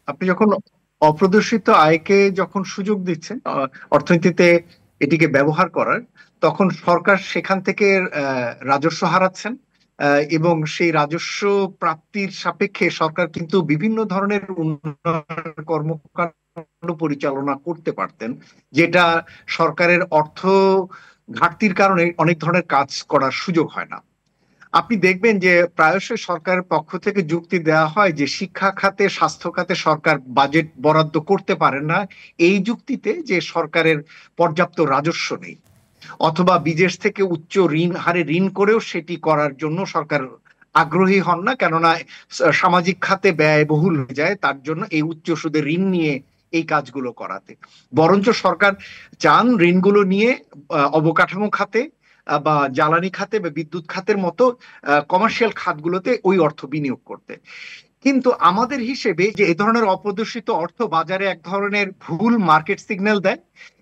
আপনি যখন অপ্রদর্শিত আয়কে যখন সুযোগ দিচ্ছেন অর্থনীতিতে এটিকে ব্যবহার করার, তখন সরকার সেখান থেকে রাজস্ব হারাচ্ছেন। এবং সেই রাজস্ব প্রাপ্তির সাপেক্ষে সরকার কিন্তু বিভিন্ন ধরনের উন্নয়ন কর্মকাণ্ড পরিচালনা করতে পারতেন, যেটা সরকারের অর্থ ঘাটতির কারণে অনেক ধরনের কাজ করার সুযোগ হয় না। আপনি দেখবেন যে প্রায়শই সরকারের পক্ষ থেকে যুক্তি দেওয়া হয় যে শিক্ষা খাতে, স্বাস্থ্য খাতে সরকার বাজেট বরাদ্দ করতে পারে না, এই যুক্তিতে যে সরকারের পর্যাপ্ত রাজস্ব নেই, অথবা বিদেশ থেকে উচ্চ ঋণ হারে ঋণ করেও সেটি করার জন্য সরকার আগ্রহী হন না, কেননা সামাজিক খাতে ব্যয়বহুল হয়ে যায়, তার জন্য এই উচ্চ সুদের ঋণ নিয়ে এই কাজগুলো করাতে। বরঞ্চ সরকার চান ঋণগুলো নিয়ে অবকাঠামো খাতে বা জ্বালানি খাতে বা বিদ্যুৎ খাতের মতো কমার্শিয়াল খাতগুলোতে ওই অর্থ বিনিয়োগ করতে। কিন্তু আমাদের হিসেবে যে এই ধরনের অপ্রদর্শিত অর্থ বাজারে এক ধরনের ভুল মার্কেট সিগন্যাল দেয়,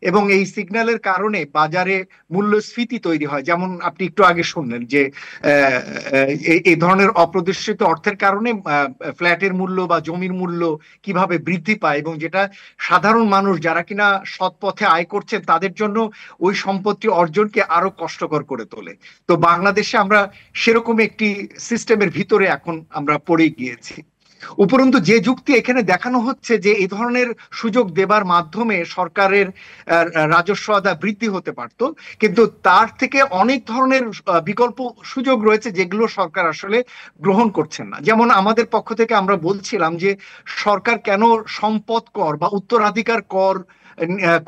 এবং এই সিগন্যালের কারণে বাজারে মূল্যস্ফীতি তৈরি হয়। যেমন আপনি একটু আগে শুনলেন যে এই ধরনের অপ্রদর্শিত অর্থের কারণে ফ্ল্যাটের মূল্য বা জমির মূল্য কিভাবে বৃদ্ধি পায়, এবং যেটা সাধারণ মানুষ যারা কিনা সৎ পথে আয় করছেন তাদের জন্য ওই সম্পত্তি অর্জনকে আরো কষ্টকর করে তোলে। তো বাংলাদেশে আমরা সেরকম একটি সিস্টেমের ভিতরে এখন আমরা পড়ে গিয়েছি। উপরন্তু যে যুক্তি এখানে দেখানো হচ্ছে যে এই ধরনের সুযোগ দেবার মাধ্যমে সরকারের রাজস্ব আদায় বৃদ্ধি হতে পারত, কিন্তু তার থেকে অনেক ধরনের বিকল্প সুযোগ রয়েছে যেগুলো সরকার আসলে গ্রহণ করছেন না। যেমন আমাদের পক্ষ থেকে আমরা বলছিলাম যে সরকার কেন সম্পদ কর বা উত্তরাধিকার কর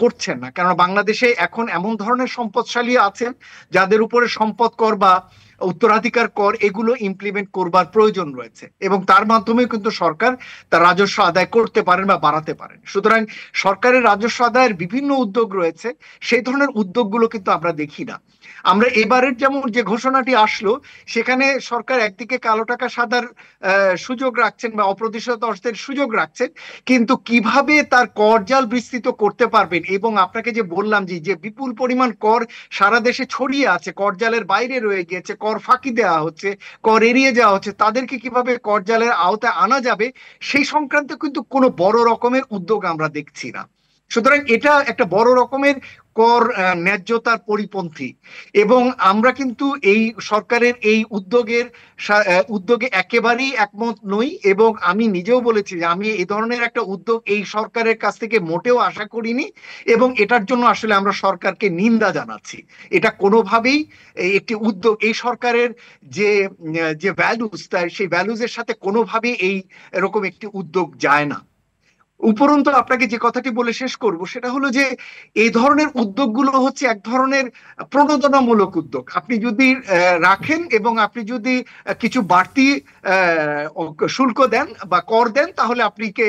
করছেন না, কারণ বাংলাদেশে এখন এমন ধরনের সম্পদশালী আছেন যাদের উপরে সম্পদ কর বা উত্তরাধিকার কর এগুলো ইমপ্লিমেন্ট করবার প্রয়োজন রয়েছে, এবং তার মাধ্যমে কিন্তু সরকার তার রাজস্ব আদায় করতে পারেন বা বাড়াতে পারেন। সুতরাং সরকারের রাজস্ব আদায়ের বিভিন্ন উদ্যোগ রয়েছে, সেই ধরনের উদ্যোগগুলো কিন্তু আমরা দেখি না। আমরা এবারের যেমন যে ঘোষণাটি আসলো, সেখানে সরকার একদিকে কালো টাকা সাদার সুযোগ রাখছেন বা অপ্রতিশত অর্থের সুযোগ রাখছেন, কিন্তু কিভাবে তার করজাল বিস্তৃত করতে পারবেন, এবং আপনাকে যে বললাম যে বিপুল পরিমাণ কর সারা দেশে ছড়িয়ে আছে, করজালের বাইরে রয়ে গিয়েছে, কর ফাঁকি দেওয়া হচ্ছে, কর এড়িয়ে যাওয়া হচ্ছে, তাদেরকে কিভাবে করজালের আওতায় আনা যাবে সেই সংক্রান্ত কিন্তু কোনো বড় রকমের উদ্যোগ আমরা দেখছি না। সুতরাং এটা একটা বড় রকমের কর ন্যায্যতার পরিপন্থী, এবং আমরা কিন্তু এই সরকারের এই উদ্যোগে একেবারেই একমত নই। এবং আমি নিজেও বলেছি যে আমি এই ধরনের একটা উদ্যোগ এই সরকারের কাছ থেকে মোটেও আশা করিনি, এবং এটার জন্য আসলে আমরা সরকারকে নিন্দা জানাচ্ছি। এটা কোনোভাবেই একটি উদ্যোগ এই সরকারের যে যে ভ্যালুস, সেই ভ্যালুজের সাথে কোনোভাবেই এই এরকম একটি উদ্যোগ যায় না। উপরন্তু আপনাকে যে কথাটি বলে শেষ করব সেটা হলো যে এই ধরনের উদ্যোগগুলো হচ্ছে এক ধরনের প্রণোদনামূলক উদ্যোগ। আপনি যদি রাখেন এবং আপনি যদি কিছু বাড়তি শুল্ক দেন বা কর দেন, তাহলে আপনাকে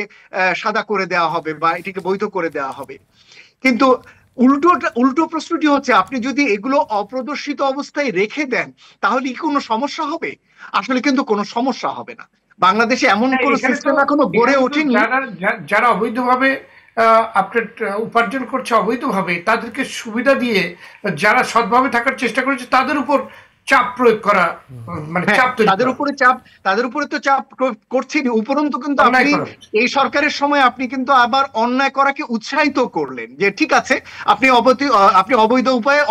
সাদা করে দেওয়া হবে বা এটিকে বৈধ করে দেওয়া হবে। কিন্তু উল্টো প্রশ্নটি হচ্ছে, আপনি যদি এগুলো অপ্রদর্শিত অবস্থায় রেখে দেন তাহলে কি কোনো সমস্যা হবে? আসলে কিন্তু কোনো সমস্যা হবে না। বাংলাদেশে এমন হ্যাঁ, কোন এখানে তো সিস্টেম এখনো গড়ে এখানে তো ওঠেনি। যারা অবৈধভাবে আপনার উপার্জন করছে অবৈধভাবে, তাদেরকে সুবিধা দিয়ে যারা সৎভাবে থাকার চেষ্টা করেছে তাদের উপর চাপ প্রয়োগ করা, মানে হ্যাঁ, চাপ তৈরি তাদের করা, উপরে চাপ, তাদের উপরে তো চাপ করছেনই, উপরন্তু কিন্তু অন্যায় আপনি করা হচ্ছে। এই সরকারের সময় আপনি কিন্তু আবার অন্যায় করাকে উৎসাহিত করলেন, যে ঠিক আছে আপনি আপনি অবৈধ উপায়ে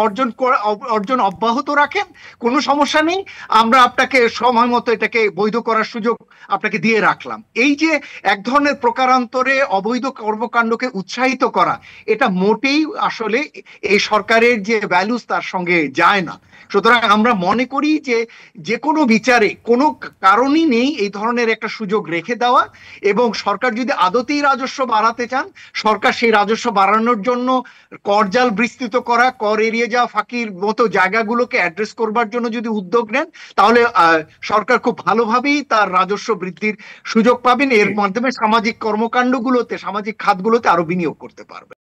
অর্জন অব্যাহত রাখেন, কোনো সমস্যা নেই, আমরা আপনাকে সময় মতো এটাকে বৈধ করার সুযোগ আপনাকে দিয়ে রাখলাম। এই যে এক ধরনের প্রকারান্তরে অবৈধ কর্মকাণ্ডকে উৎসাহিত করা, এটা মোটেই আসলে এই সরকারের যে ভ্যালুস তার সঙ্গে যায় না। সুতরাং আমরা মনে করি যে যে কোনো বিচারে কোনো কারণই নেই এই ধরনের একটা সুযোগ রেখে দেওয়া, এবং সরকার যদি আদতেই রাজস্ব বাড়াতে চান, সরকার সেই রাজস্ব বাড়ানোর জন্য করজাল বিস্তৃত করা, কর এড়িয়ে যাওয়া, ফাঁকির মতো জায়গাগুলোকে অ্যাড্রেস করবার জন্য যদি উদ্যোগ নেন, তাহলে সরকার খুব ভালোভাবেই তার রাজস্ব বৃদ্ধির সুযোগ পাবেন, এর মাধ্যমে সামাজিক কর্মকাণ্ডগুলোতে, সামাজিক খাতগুলোতে আরো বিনিয়োগ করতে পারবেন।